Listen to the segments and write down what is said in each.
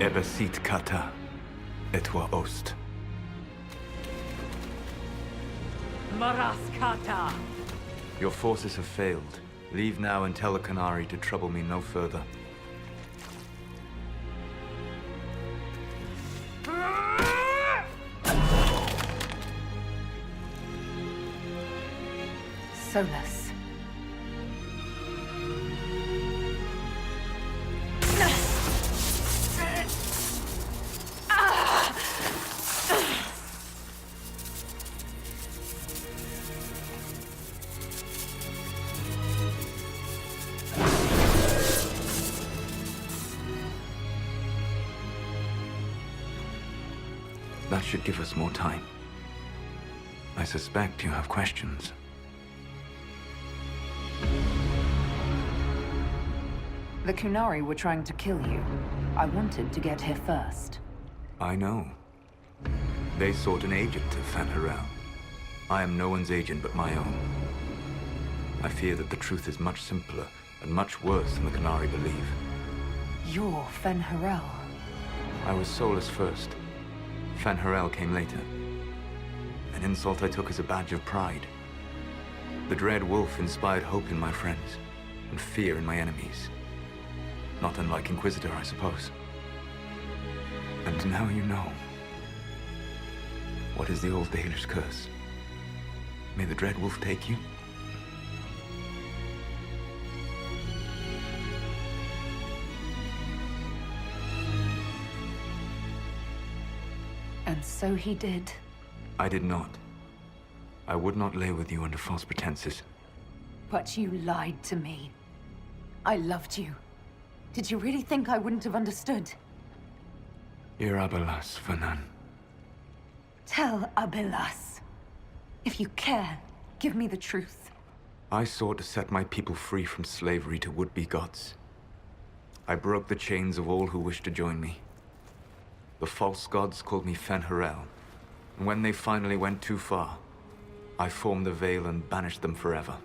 Ebesit kata, etwa ost. Maraskata! Your forces have failed. Leave now and tell the Canary to trouble me no further. Solas. That should give us more time. I suspect you have questions. The Kunari were trying to kill you. I wanted to get here first. I know. They sought an agent of Fen'Harel. I am no one's agent but my own. I fear that the truth is much simpler and much worse than the Canary believe. You're Fen'Harel. I was Solas first. Fen'Harel came later. An insult I took as a badge of pride. The Dread Wolf inspired hope in my friends, and fear in my enemies. Not unlike Inquisitor, I suppose. And now you know. What is the old Baelish curse? May the Dread Wolf take you? And so he did. I did not. I would not lay with you under false pretenses. But you lied to me. I loved you. Did you really think I wouldn't have understood? Irabelas, Fanan. Tell Abelas. If you care, give me the truth. I sought to set my people free from slavery to would-be gods. I broke the chains of all who wished to join me. The false gods called me Fen'Harel, and when they finally went too far, I formed the Veil and banished them forever.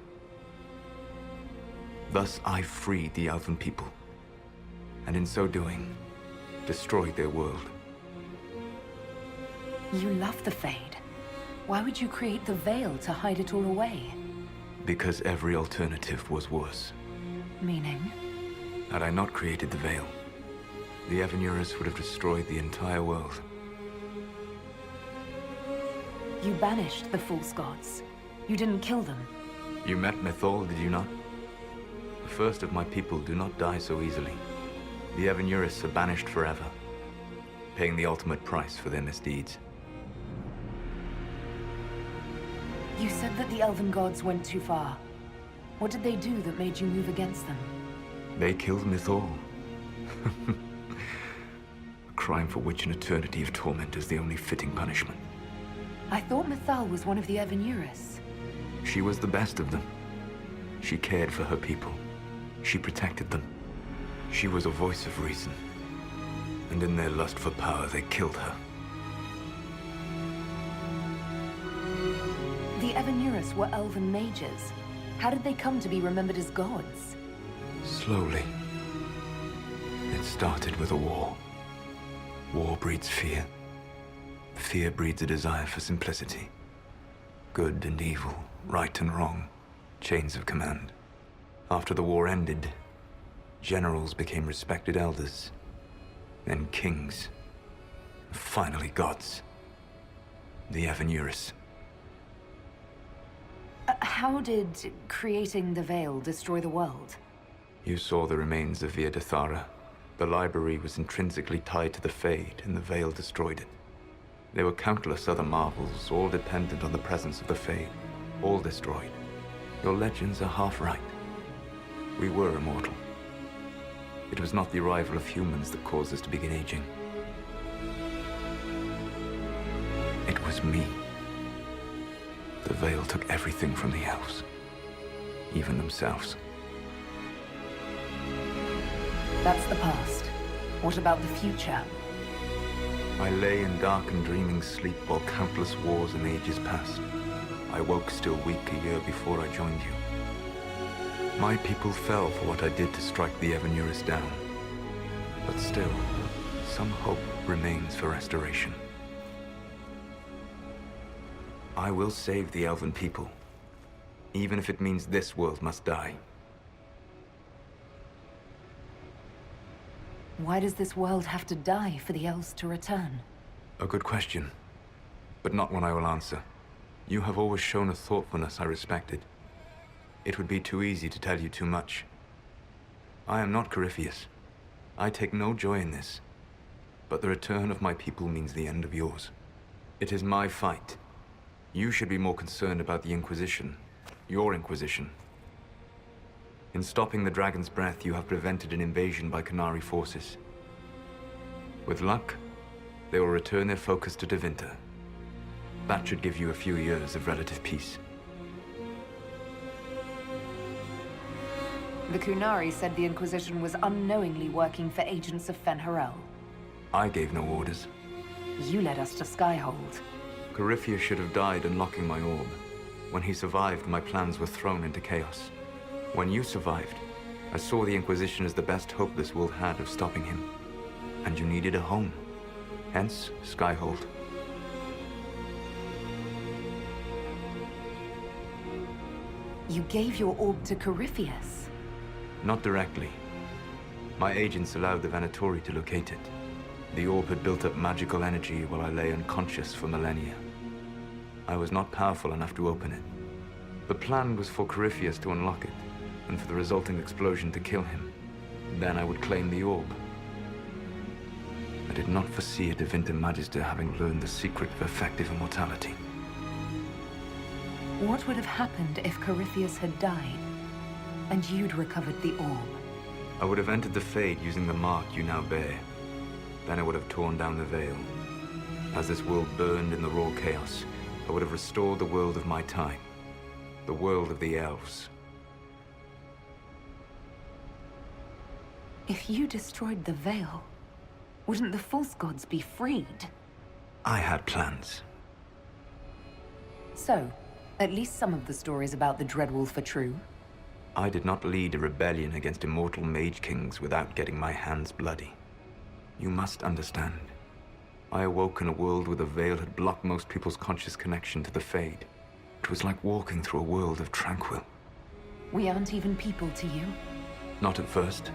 Thus I freed the Elven people, and in so doing, destroyed their world. You love the Fade. Why would you create the Veil to hide it all away? Because every alternative was worse. Meaning? Had I not created the Veil, the Evanurus would have destroyed the entire world. You banished the false gods. You didn't kill them. You met Mythal, did you not? The first of my people do not die so easily. The Evanurus are banished forever, paying the ultimate price for their misdeeds. You said that the Elven gods went too far. What did they do that made you move against them? They killed Mythal. A crime for which an eternity of torment is the only fitting punishment. I thought Mythal was one of the Evanurus. She was the best of them. She cared for her people. She protected them. She was a voice of reason. And in their lust for power, they killed her. The Evanurus were Elven mages. How did they come to be remembered as gods? Slowly. It started with a war. War breeds fear. Fear breeds a desire for simplicity. Good and evil, right and wrong, chains of command. After the war ended, generals became respected elders, then kings, and finally gods. The Evanurus. How did creating the Veil destroy the world? You saw the remains of Via Dethara. The library was intrinsically tied to the Fade, and the Veil destroyed it. There were countless other marvels, all dependent on the presence of the Fade, all destroyed. Your legends are half right. We were immortal. It was not the arrival of humans that caused us to begin aging. It was me. The Veil took everything from the elves, even themselves. That's the past. What about the future? I lay in dark and dreaming sleep while countless wars and ages passed. I woke still weak a year before I joined you. My people fell for what I did to strike the Evanurus down. But still, Some hope remains for restoration. I will save the elven people, even if it means this world must die. Why does this world have to die for the elves to return? A good question, but not one I will answer. You have always shown a thoughtfulness I respected. It would be too easy to tell you too much. I am not Corypheus. I take no joy in this. But the return of my people means the end of yours. It is my fight. You should be more concerned about the Inquisition. Your Inquisition. In stopping the Dragon's Breath, you have prevented an invasion by Qunari forces. With luck, they will return their focus to Tevinter. That should give you a few years of relative peace. The Qunari said the Inquisition was unknowingly working for agents of Fen'Harel. I gave no orders. You led us to Skyhold. Corypheus should have died unlocking my orb. When he survived, my plans were thrown into chaos. When you survived, I saw the Inquisition as the best hope this world had of stopping him. And you needed a home. Hence, Skyhold. You gave your orb to Corypheus? Not directly. My agents allowed the Venatori to locate it. The orb had built up magical energy while I lay unconscious for millennia. I was not powerful enough to open it. The plan was for Corypheus to unlock it, and for the resulting explosion to kill him. Then I would claim the orb. I did not foresee a Tevinter Magister having learned the secret of effective immortality. What would have happened if Corypheus had died, and you'd recovered the orb? I would have entered the Fade using the mark you now bear. Then I would have torn down the veil. As this world burned in the raw chaos, I would have restored the world of my time. The world of the elves. If you destroyed the veil, wouldn't the false gods be freed? I had plans. So, at least some of the stories about the Dreadwolf are true. I did not lead a rebellion against immortal mage kings without getting my hands bloody. You must understand. I awoke in a world where the veil had blocked most people's conscious connection to the Fade. It was like walking through a world of tranquil. We aren't even people to you. Not at first.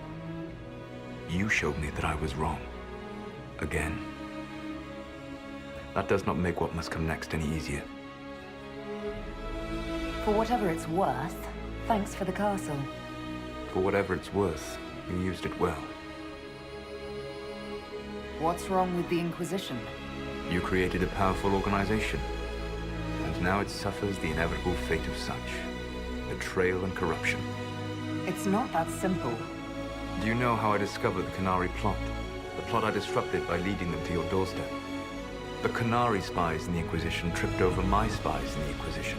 You showed me that I was wrong. Again. That does not make what must come next any easier. For whatever it's worth, thanks for the castle. For whatever it's worth, you used it well. What's wrong with the Inquisition? You created a powerful organization. And now it suffers the inevitable fate of such. Betrayal and corruption. It's not that simple. Do you know how I discovered the Qunari plot? The plot I disrupted by leading them to your doorstep. The Qunari spies in the Inquisition tripped over my spies in the Inquisition.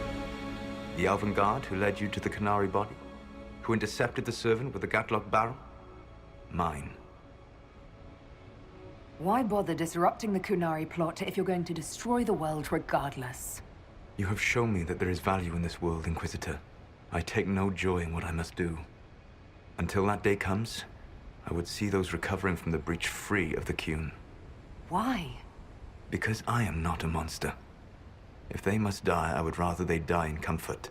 The Elven Guard who led you to the Qunari body? Who intercepted the servant with the Gatlock barrel? Mine. Why bother disrupting the Qunari plot if you're going to destroy the world regardless? You have shown me that there is value in this world, Inquisitor. I take no joy in what I must do. Until that day comes, I would see those recovering from the breach free of the Qun. Why? Because I am not a monster. If they must die, I would rather they die in comfort.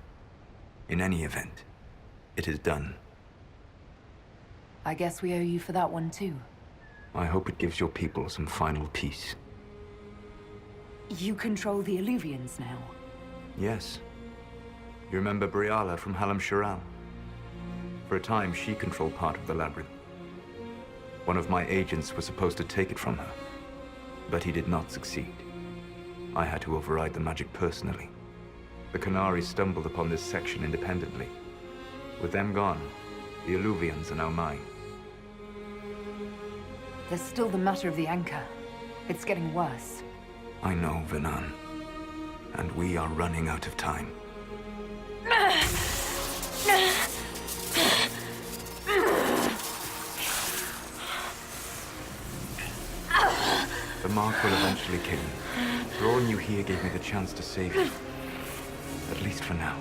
In any event, it is done. I guess we owe you for that one too. I hope it gives your people some final peace. You control the Illuvians now. Yes. You remember Briala from Halam Shiral? For a time, she controlled part of the labyrinth. One of my agents was supposed to take it from her, but he did not succeed. I had to override the magic personally. The Qunari stumbled upon this section independently. With them gone, the Illuvians are now mine. There's still the matter of the anchor. It's getting worse. I know, Venan. And we are running out of time. The mark will eventually kill you. Drawing you here gave me the chance to save you. At least for now.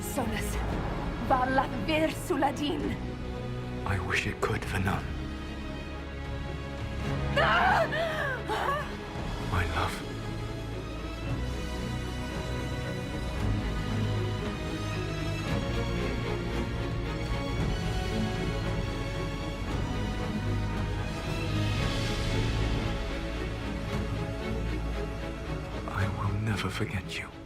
Solas. Vala Vir Suladin. I wish it could for none. My love. I will never forget you.